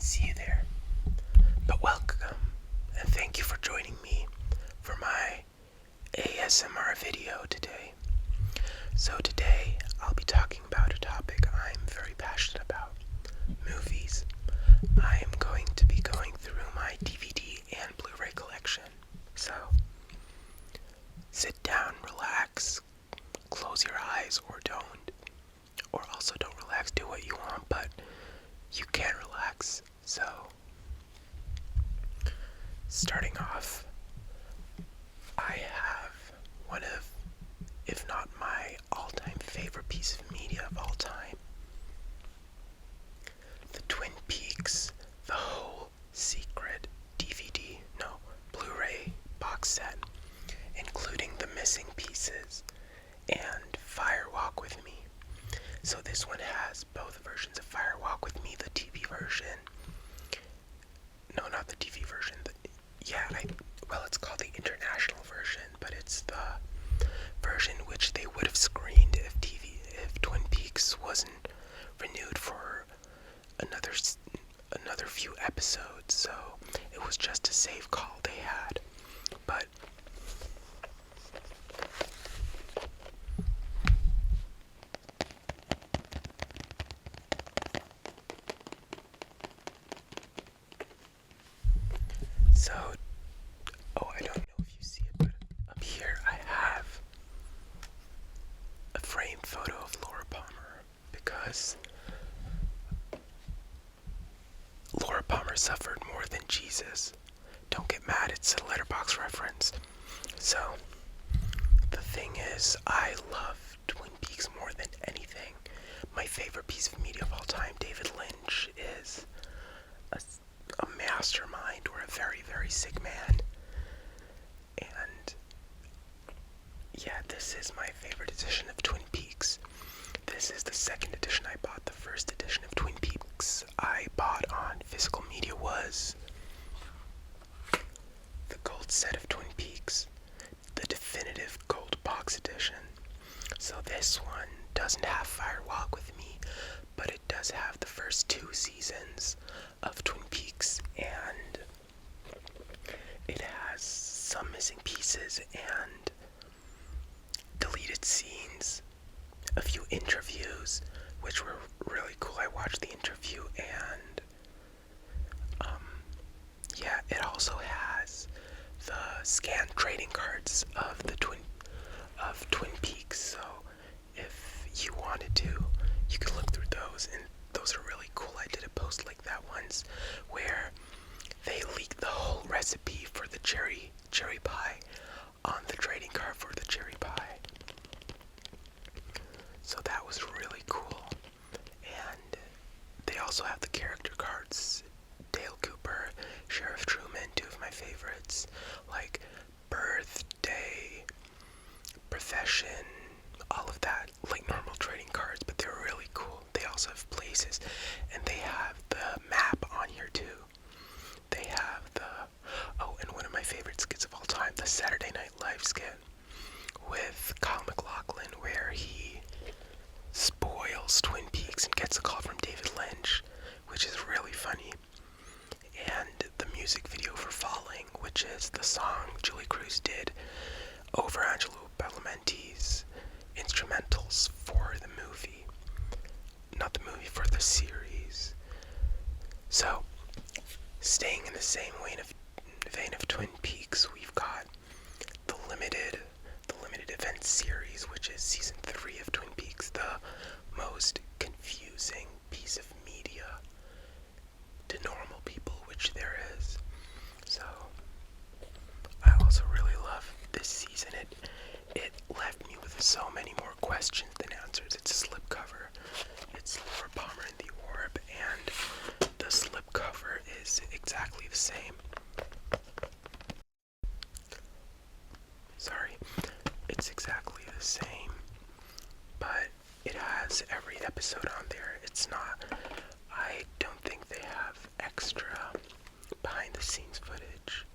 see you there. But welcome, and thank you for joining me for my ASMR video today. So today, I'll be talking about a topic I'm very passionate about, movies. I am going to be going through my DVD and BluRay collection. So, sit down, relax, close your eyes or don't. Or also don't relax, do what you want, but you can relax. So, starting off, I have one of, if not my all-time favorite piece of media of all time, the Twin Peaks, the whole secret DVD, no, BluRay box set, including the missing pieces and Fire Walk with Me. So this one has both versions of Fire Walk with Me, the TV version. No, not the TV version. It's called the international version, but it's the version which they would have screened if Twin Peaks wasn't renewed for another few episodes. So it was just a safe call they had. But I don't know if you see it, but up here I have a framed photo of Laura Palmer, because Laura Palmer suffered more than Jesus. Don't get mad, it's a Letterboxd reference. So, the thing is, I love Twin Peaks more than anything. My favorite piece of media of all time, David Lynch, is a mastermind, or a very, very sick man. And yeah, this is my favorite edition of Twin Peaks. This is the second edition I bought. The first edition of Twin Peaks I bought on physical media was the gold set of Twin Peaks, the definitive gold box edition. So this one doesn't have Fire Walk with Me, but it does have the first 2 seasons of Twin Peaks, and it has some missing pieces and deleted scenes, a few interviews, which were really cool. I watched the interview, and it also has the scanned trading cards of Twin Peaks. So if you wanted to, you could look through those, and those are really cool. I did a post like that once where they leaked the whole recipe for the cherry pie on the trading card for the cherry pie. So that was really cool. And they also have the character cards. Dale Cooper, Sheriff Truman, 2 of my favorites, like birthday, profession, all of that, like normal trading cards, but they're really cool. They also have places, and they have the map on here too. They have and one of my favorite skits of all time, the Saturday Night Live skit with Kyle MacLachlan, where he spoils Twin Peaks and gets a call from David Lynch, which is really funny. And the music video for Falling, which is the song Julie Cruz did over Angelo Badalamenti's instrumentals for the movie. Not the movie, for the series. So, staying in the same vein of Twin Peaks, we've got the limited event series, which is season 3 of Twin Peaks, the most confusing piece of media to normal people, which there is. So, I also really love this season. It left me with so many more questions than answers. It's a slipcover. It's Laura Palmer in the orb, and the slipcover is exactly the same. It's exactly the same, but it has every episode on there. I don't think they have extra behind the scenes footage.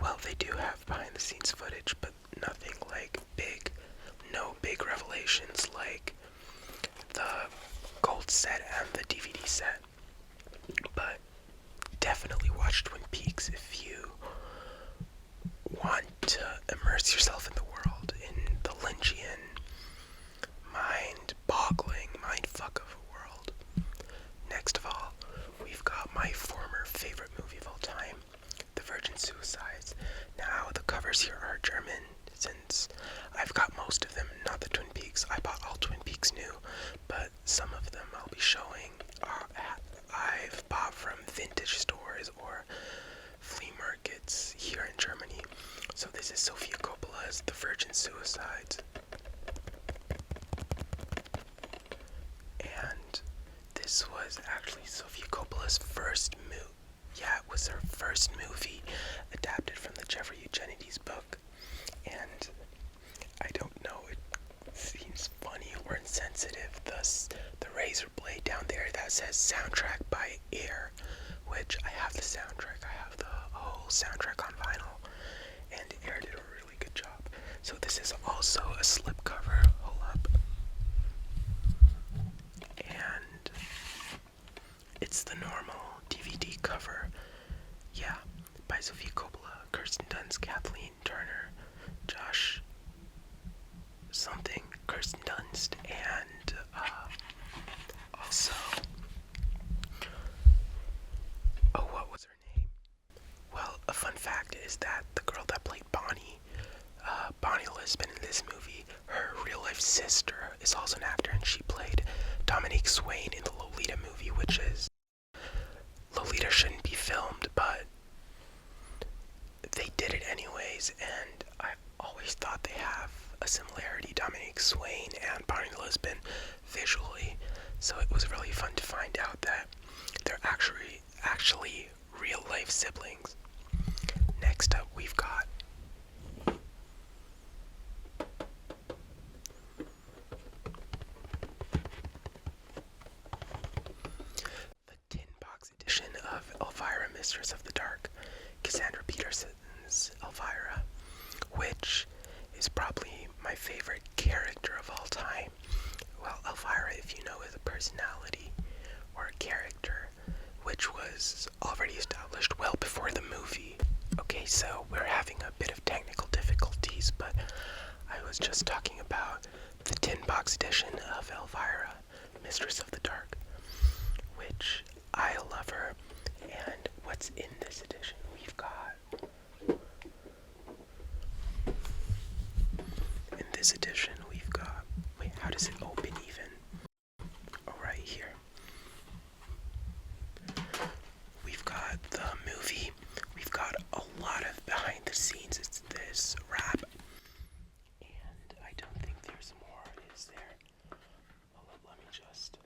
Well, they do have behind the scenes footage, but nothing like no big revelations like the gold set and the DVD set. But watch Twin Peaks if you want to immerse yourself in the world, in the Lynchian, mind-boggling, mindfuck of a world. Next of all, we've got my former favorite movie of all time, The Virgin Suicides. Now, the covers here are German, since I've got most of them, not the Twin Peaks. I bought all Twin Peaks new, but some of them I'll be showing I've bought from vintage stores or flea markets here in Germany. So this is Sofia Coppola's The Virgin Suicides. And this was actually Sofia Coppola's first movie. Yeah, it was her first movie adapted from the Jeffrey Eugenides book. And I don't know, it seems funny or insensitive. Thus, the razor blade down there that says soundtrack by Air, which I have the soundtrack. I have the whole soundtrack on vinyl, and Air did a really good job. So this is also a slipcover. Hold up. And it's the normal DVD cover. Yeah, by Sofia Coppola, Kirsten Dunst, Kathleen Turner, Josh something, Kirsten Dunst, and also, oh, what was her name? Well, a fun fact is that the girl that played Bonnie Lisbon in this movie, her real-life sister is also an actor, and she played Dominique Swain in the Lolita movie, which is, Lolita shouldn't be filmed, but they did it anyways, and I always thought they have a similarity, Dominique Swain and Bonnie Lisbon, visually, so it was really fun to find out that they're actually real-life siblings. Next up, we've got the tin box edition of Elvira, Mistress of the Dark, Cassandra Peterson's Elvira, which is probably my favorite character of all time. Well, Elvira, if you know, is a personality or a character which was already established well before the movie. Okay, so we're having a bit of technical difficulties, but I was just talking about the tin box edition of Elvira, Mistress of the Dark, which I love her. And what's in this edition? We've got, in this edition, we've got, wait, how does it open even? Oh, right here. We've got the movie. We've got a lot of behind the scenes. It's this wrap. And I don't think there's more, is there? Hold up, let me just...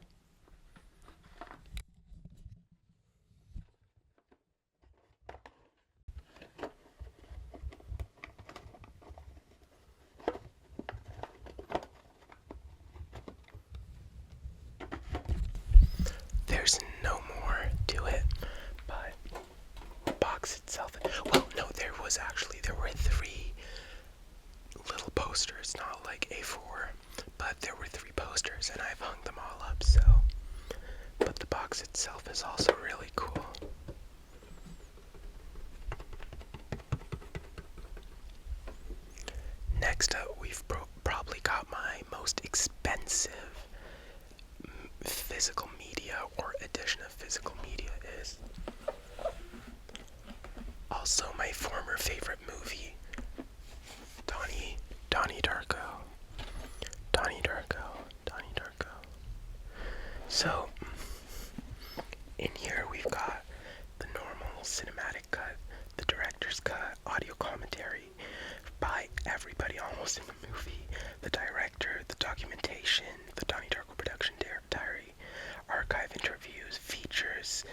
There's no more to it, but the box itself, well, no, there were 3 little posters, not like A4, but there were 3 posters, and I've hung them all up, so, but the box itself is also really cool. Next up, we've probably got my most expensive physical media, or edition of physical media, is also my former favorite movie, Donnie Darko. So, in here we've got the normal cinematic cut, the director's cut, audio commentary by everybody almost in the movie, the director, the documentation, the Donnie Darko production diary, archive interviews, features,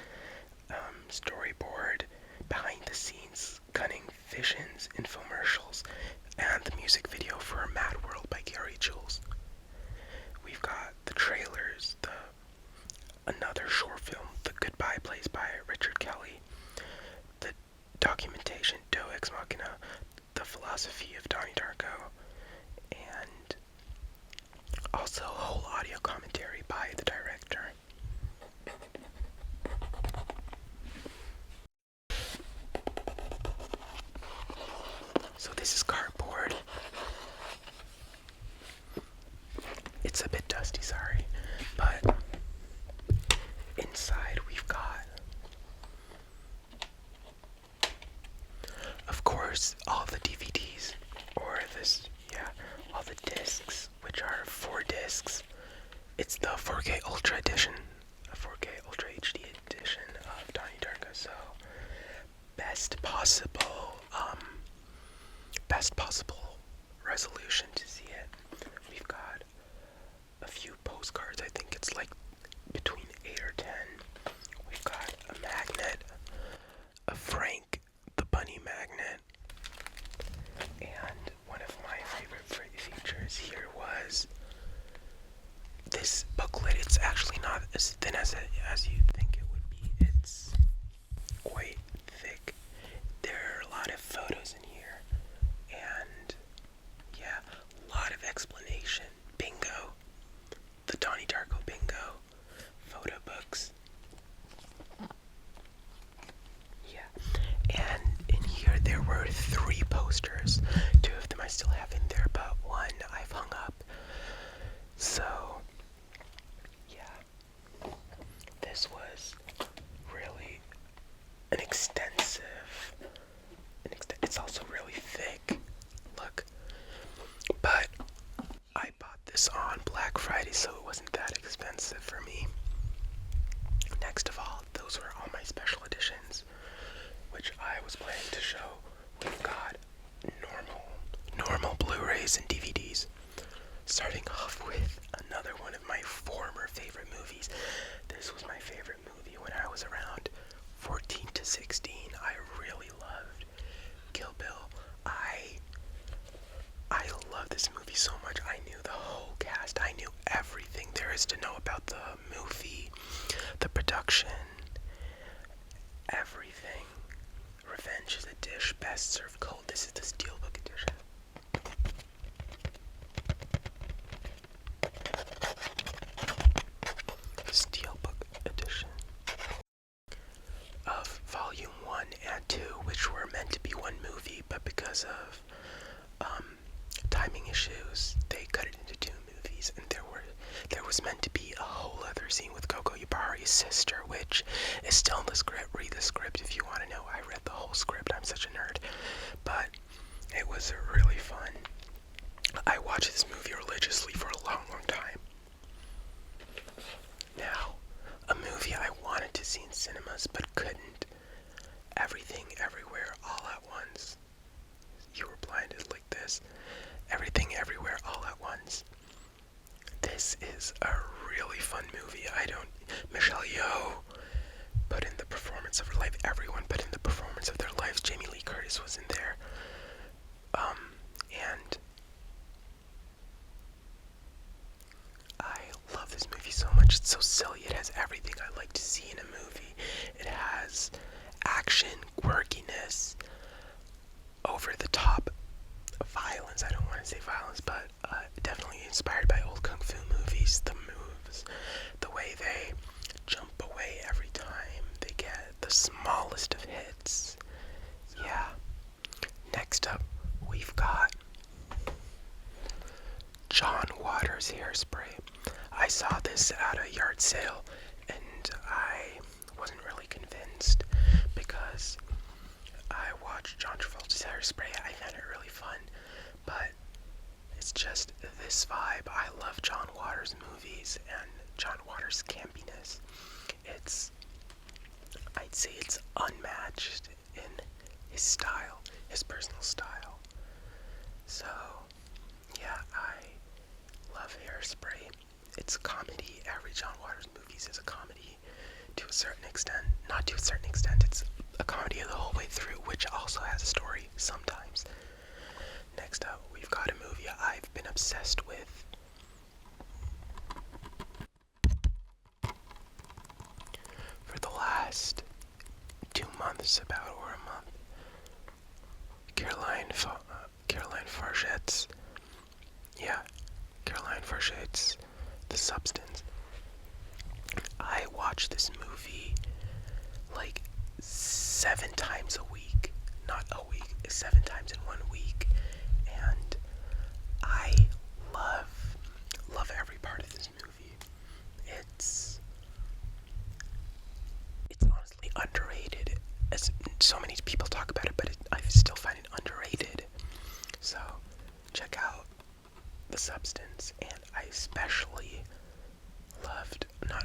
storyboard, behind the scenes, cunning visions, infomercials, and the music video for Mad World by Gary Jules. We've got the trailers, another short film, The Goodbye Plays by Richard Kelly, the documentation, Deus Ex Machina, the philosophy of Donnie Darko, and also really sorry. But inside we've got, of course, all the DVDs, or all the discs, which are 4 discs. It's the 4K Ultra edition, a 4K Ultra HD edition of Donnie Darko. So best possible resolution to see it. We've got a few postcards. I think it's like between 8 or 10. We've got a magnet, a Frank the Bunny magnet, and one of my favorite features here was this booklet. It's actually not as thin as you'd think it would be. It's quite thick. There are a lot of photos in here, and yeah, a lot of explanation. Bingo. The Donnie Darko bingo. Photo books. Yeah. And in here there were 3 posters. 2 of them I still have in there, but one I've hung up. So, yeah. This was really an extensive. It's also really thick. Look. But I bought this on Black Friday, so it wasn't that expensive for me. Next of all, those were all my special editions, which I was planning to show. We've got normal Blu-rays and DVDs. Starting off with another one of my former favorite movies. This was my favorite movie when I was around 14 to 16. I really loved Kill Bill. I love this movie so much. I knew the whole cast. I knew everything there is to know about the movie, the production, everything. Revenge is a dish best served cold. This is the Steelbook edition. The Steelbook edition of Volume 1 and 2, which were meant to be one movie, but because of timing issues, they cut it into 2 movies, and there was meant to be a whole other scene with Coco Yubari's sister, which is still in the script. Read the script if you want to know. I read the whole script. I'm such a nerd. But it was really fun. I watched this movie religiously for a long, long time. Now, a movie I wanted to see in cinemas but couldn't. Everything, Everywhere, All at Once. You Were Blinded like this. Everything, Everywhere, All at Once. This is a really fun movie. Michelle Yeoh put in the performance of her life. Everyone put in the performance of their lives. Jamie Lee Curtis was in there. And I love this movie so much. It's so silly. It has everything I like to see in a movie. It has action, quirkiness, over-the-top violence. I don't want to say violence, but definitely inspired by old kung fu movies. The moves, the way they jump away every time they get the smallest of hits. Yeah. Next up, we've got John Waters' Hairspray. I saw this at a yard sale, and I wasn't really convinced because I watched John Travolta's Hairspray. I found it really fun, but it's just this vibe. I love John Waters movies and John Waters' campiness. I'd say it's unmatched in his style, his personal style. So, yeah, I love Hairspray. It's a comedy. Every John Waters movies is a comedy to a certain extent. Not to a certain extent, it's a comedy the whole way through, which also has a story sometimes. Next up, we've got a movie I've been obsessed with. For the last 2 months, or a month. Caroline Farget's The Substance. I watch this movie like 7 times a week. Not a week, 7 times in 1 week. And I love every part of this movie.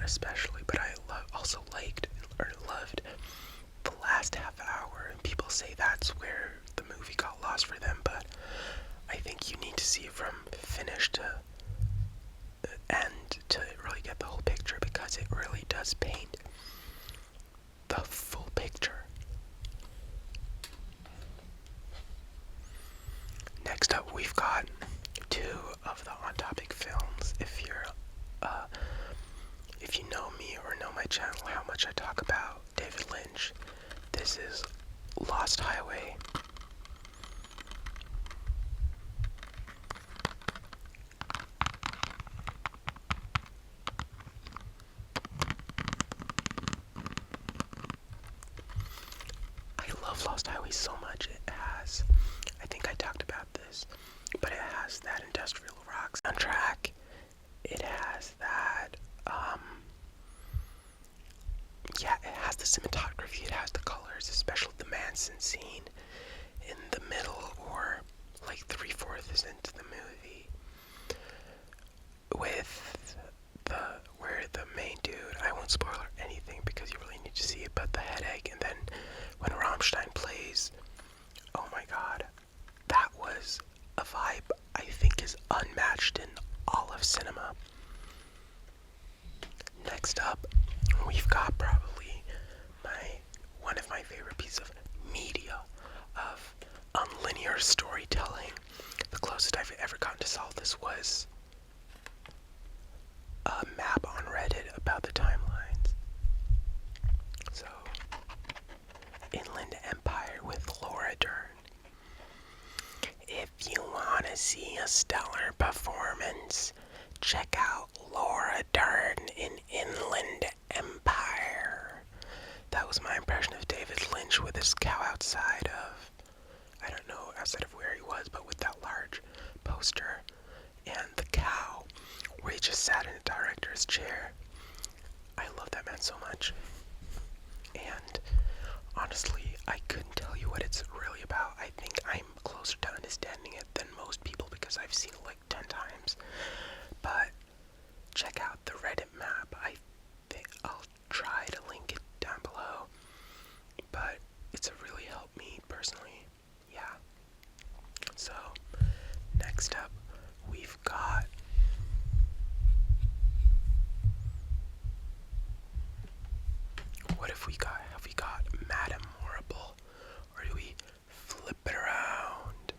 especially, but I also liked or loved the last half hour, and people say that's where the movie got lost for them, but I think you need to see it from finish to end to really get the whole picture, because it really does paint the full picture. Next up, we've got two of the On Topic films. If you know me or know my channel, how much I talk about David Lynch, this is Lost Highway. I love Lost Highway so much. I think I talked about this, but it has that industrial rock soundtrack. It has that, it has the cinematography, it has the colors, especially the Manson scene in the middle, or like 3/4 into the movie, with where the main dude, I won't spoil anything because you really need to see it, but the headache, and then when Rammstein plays, oh my god, that was a vibe I think is unmatched in all of cinema. Next up, we've got probably one of my favorite pieces of media, of unlinear storytelling. The closest I've ever gotten to solve this was a map on Reddit about the timelines. So, Inland Empire with Laura Dern. If you want to see a stellar performance, check out Laura Dern in Inland Empire. That was my impression of David Lynch with his cow outside of, I don't know, outside of where he was, but with that large poster and the cow where he just sat in a director's chair. I love that man so much. And honestly, I couldn't tell you what it's really about. I think I'm closer to understanding it than most people because I've seen it like 10 times. But check out the Reddit map. I think I'll try to link it down below. But it's really helped me personally. Yeah. So, next up, we've got have we got Madame Horrible? Or do we flip it around?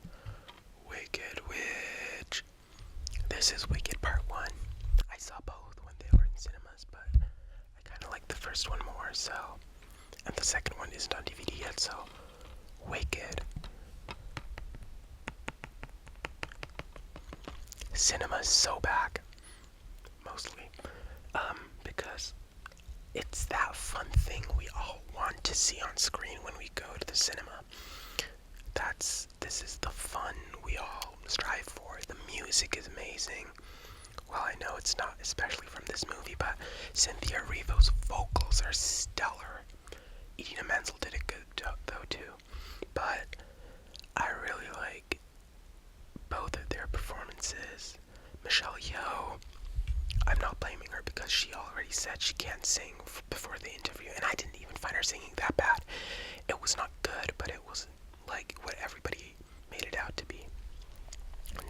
Wicked Witch. This is Wicked Part 1. I saw both when they were in cinemas, but I kind of like the first one more, so. And the second one isn't on DVD yet, so. Wicked. Cinema's so back. Mostly. Because it's that fun thing we all want to see on screen when we go to the cinema. This is the fun we all strive for. The music is amazing. Well, I know it's not, especially from this movie, but Cynthia Erivo's vocals are stellar. Idina Menzel did it good though too. But I really like both of their performances. Michelle Yeoh, I'm not blaming her because she already said she can't sing before the interview, and I didn't even find her singing that bad. It was not good, but it was like what everybody made it out to be.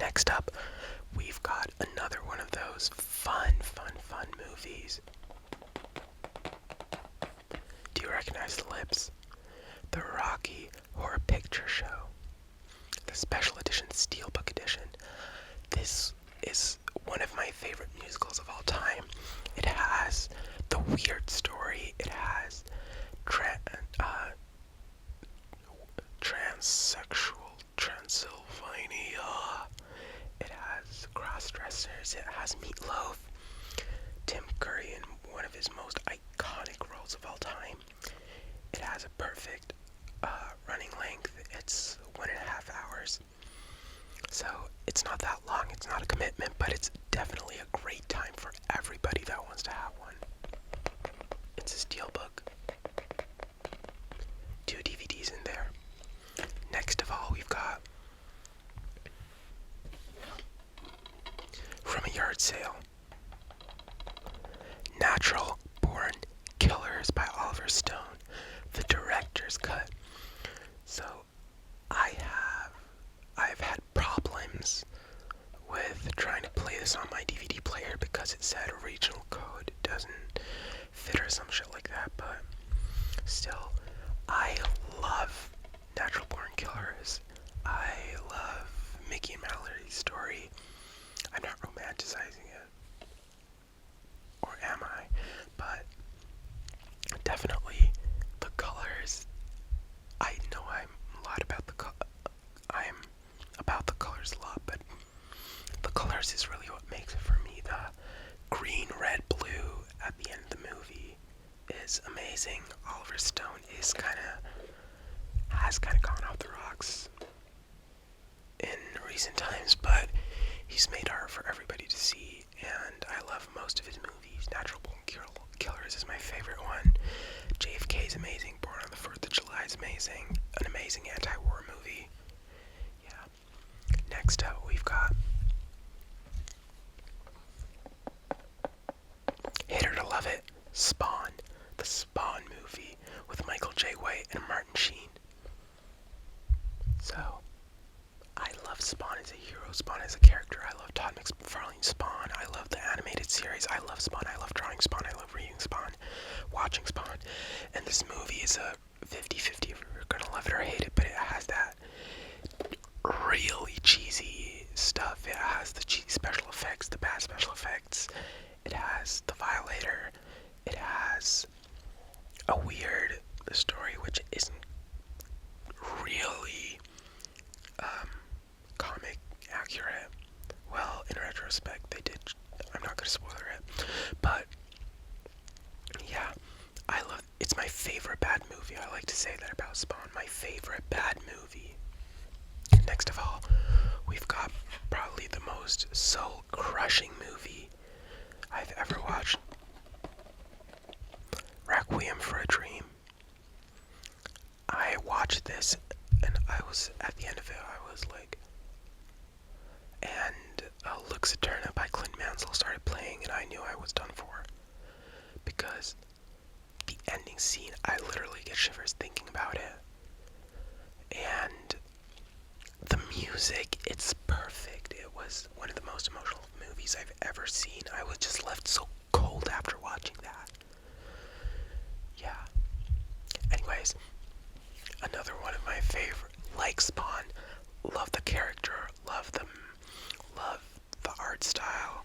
Next up, we've got another one of those fun movies. Do you recognize the lips? The Rocky Horror Picture Show. The special edition Steelbook edition. This is one of my favorite musicals of all time. It has the weird story. It has transsexual Transylvania. It has cross-dressers. It has Meatloaf. Tim Curry in one of his most iconic roles of all time. It has a perfect running length. It's 1.5 hours. So it's not that long, it's not a commitment, but it's definitely a great time for everybody that wants to have one. It's a steelbook. 2 DVDs in there. Next of all, we've got From a Yard Sale. Now Natural Born Killers by Oliver Stone, the director's cut. So I've had problems with trying to play this on my DVD player because it said regional code doesn't fit or some shit like that, but still, I love Natural Born Killers. I love Mickey and Mallory's story. I'm not romanticizing it, or am I? But definitely the colors. I know I'm about the colors a lot, but the colors is really what makes it for me. The green, red, blue at the end of the movie is amazing. Oliver Stone has kind of gone off the rocks in recent times, but he's made art for everybody to see, and I love most of his movies. Natural Born Killers is my favorite one. JFK is amazing. Born on the 4th of July is amazing. An amazing anti-war movie. Yeah. Next up, we've got Hate Her to Love It, Spawn. The Spawn movie with Michael J. White and Martin Sheen. So, I love Spawn as a hero, Spawn as a character. I love Todd McFarlane's Spawn. I love the animated series. I love Spawn. I love drawing Spawn. I love reading Spawn, watching Spawn. And this movie is a 50-50 if you're gonna love it or hate it, but it has that really cheesy stuff. It has the cheesy special effects, the bad special effects. It has the Violator. It has a weird story which isn't really comic accurate. Well, in retrospect, they did. I'm not gonna spoil it, but yeah, it's my favorite bad movie. I like to say that about Spawn. My favorite bad movie. Next of all, we've got probably the most soul-crushing movie I've ever watched. Requiem for a Dream. I watched this, and I was, at the end of it, I was like, and Lux Eterna by Clint Mansell started playing, and I knew I was done for. Because the ending scene, I literally get shivers thinking about it. And the music, it's perfect. It was one of the most emotional movies I've ever seen. I was just left so cold after watching that. Yeah. Anyways, another one of my favorite, like Spawn, love the character, love the art style,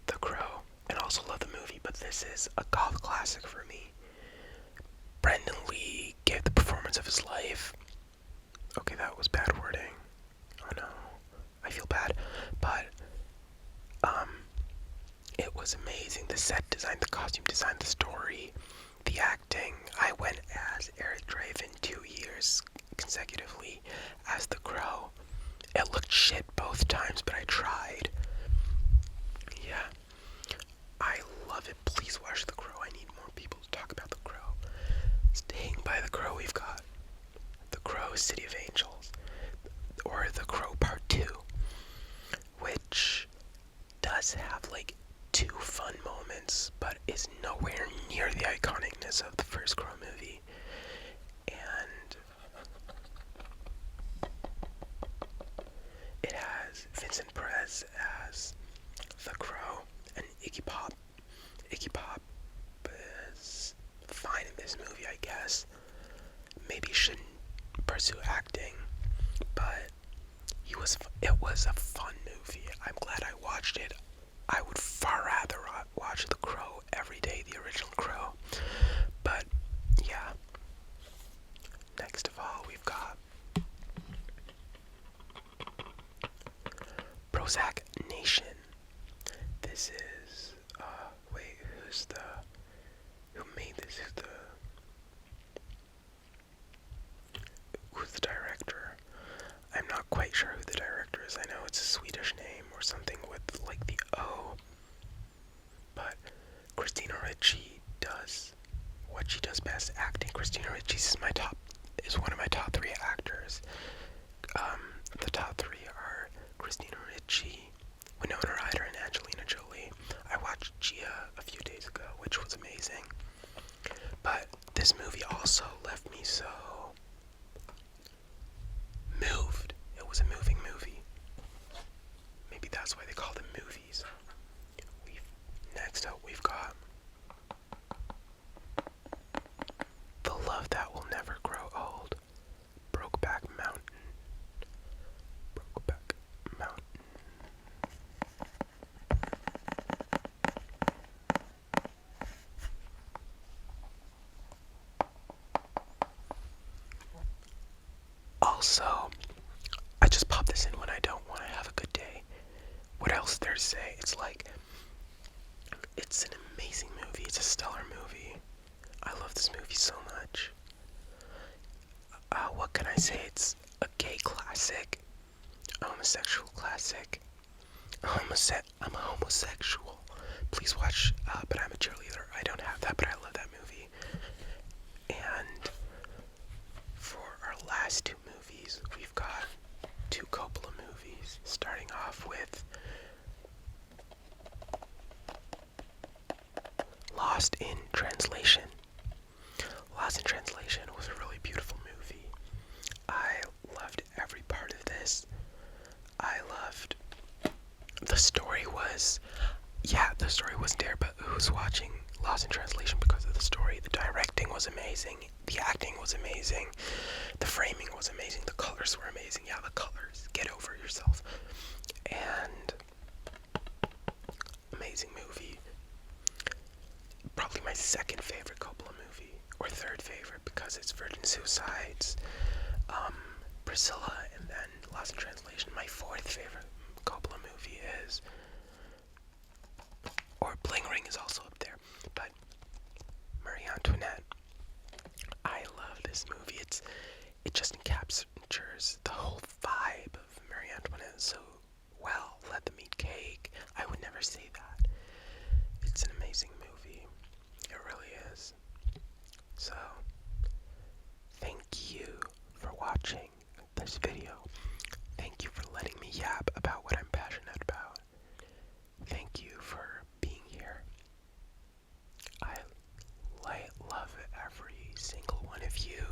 The Crow, and also love the movie, but this is a goth classic for me. Brendan Lee gave the performance of his life. Okay, that was bad wording. Oh no, I feel bad, but it was amazing. The set design, the costume design, the story, the acting. I went as Eric Draven 2 years consecutively as The Crow. It looked shit both times, but I tried. Yeah, I love it. Please watch The Crow. I need more people to talk about The Crow. Staying by The Crow, we've got The Crow City of Angels, or The Crow Part 2, which does have like 2 fun moments, but is nowhere near the iconicness of the first Crow movie. And it has Vincent Perez as The Crow and Iggy Pop. Iggy Pop is fine in this movie, I guess. Maybe shouldn't pursue acting, but it was a fun movie. I'm glad I watched it. I would far rather watch The Crow every day, the original Crow. But yeah. Next of all, we've got Prozac Nation. This is who made this? Who's the director? I'm not quite sure who the director is. I know it's a Swedish name or something with like the O. But Also, I just pop this in when I don't want to have a good day. What else is there to say? It's an amazing movie. It's a stellar movie. I love this movie so much. What can I say? It's a gay classic, a homosexual classic. I'm a homosexual. Please watch, But I'm a Cheerleader. I don't have that, but I love that movie. And for our last two movies, we've got two Coppola movies, starting off with Lost in Translation. Lost in Translation was a really beautiful movie. I loved every part of this. I loved the story was there, but who's watching Lost in Translation because of the story? The directing was amazing, the acting was amazing, the framing was amazing, the colors were amazing. Yeah, the colors, get over yourself. And amazing movie. Probably my second favorite Coppola movie, or third favorite, because it's Virgin Suicides, Priscilla, and then Lost in Translation. My fourth favorite Coppola movie is, or Bling Ring is also up there, but Marie Antoinette. I love this movie. It just captures the whole vibe of Marie Antoinette so well. Let them eat cake. I would never say that. It's an amazing movie. It really is. So, thank you for watching this video. Thank you for letting me yap about what I'm passionate about. Thank you for being here. I love every single one of you.